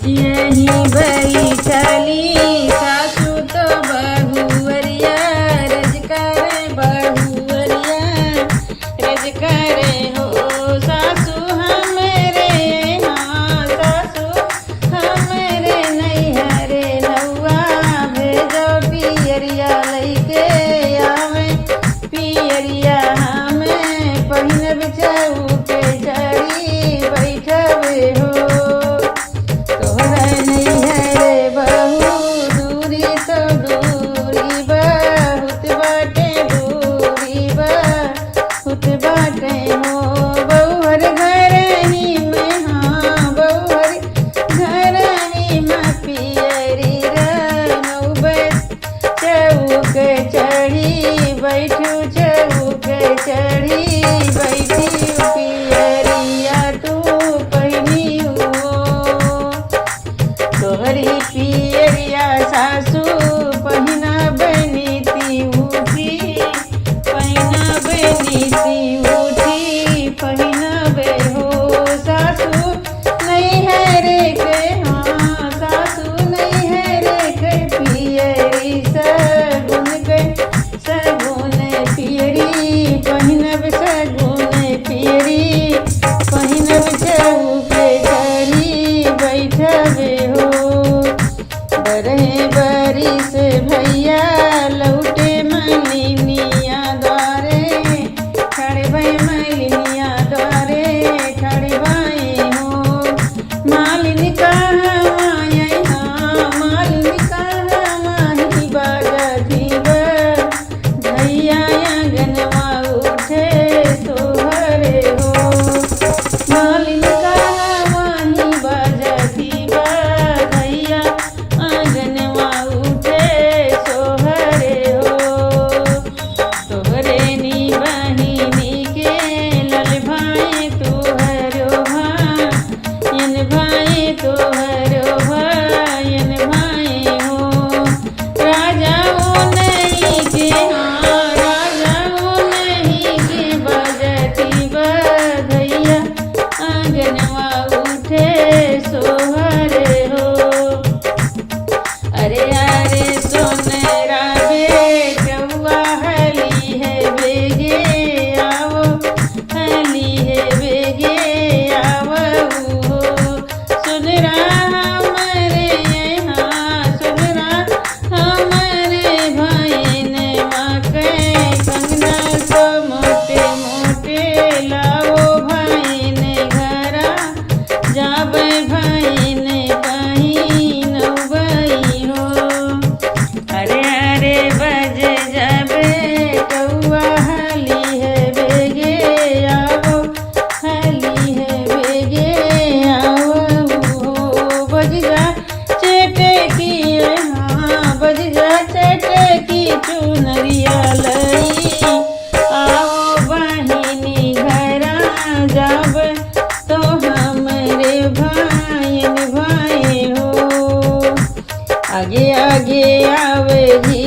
यही बैठली सासू तो बहुअरिया रज करे बहुअरिया रज करे हो सासू हमरे हाँ सासू हमरे नैहरे नौआ भेजो पियरिया लैके आवे पियरिया हमें पहिनब चौके चढ़ी बैठबे हो चढ़ी बैठू चौके चढ़ी बैठी पियरिया तू पहिनी हो तोहरी पियरिया सासू पहिना बनीती उठी पहिना बनीती उठी पहिना बे हो सासू नहीं है रे के हाँ सासू नहीं है रे के पियरी सगुन के सगुन पियरी पहिनब सगुन पियरी पहिनब चौके चढ़ी बैठबे हो बरहे बरिस भैया लौटे मलिनिया द्वारे खड़े भई मलिनिया द्वारे खड़े भई हो मालिनी कहवा हाँ मालिनी कहवा ही बाजती भैया आंगनवा उठे सोहरे हो मालिनी कहवा ही बाजती भैया आंगनवा उठे सोहरे हो तोहरे नी बहिनी के लल भाई तोहरो भायन भाई तोहरो भायन भाई हो राजा हो नहीं के हाँ राजा हो नहीं के बजती बधैया आंगनवा उठे सोहरे हो अरे अरे सोनरा बेटौआ हली है बेगे आओ हली है बेगे आओ हो सुनरा हमारे हाँ सुनरा हमारे भाईन माके कंगना तो मोटे मोटे लाओ भाईन घरा जाबे भाईन कहीं नौबई हो अरे अरे बज जाबे कौआ हली है बेगे आओ हली है बेगे आओ हो बज जा चेटे की हाँ बज जा चेटे की चुनरिया लई आओ बहिनी घरा जाब तो हमरे भाईन भाई हो आगे आगे आवे जी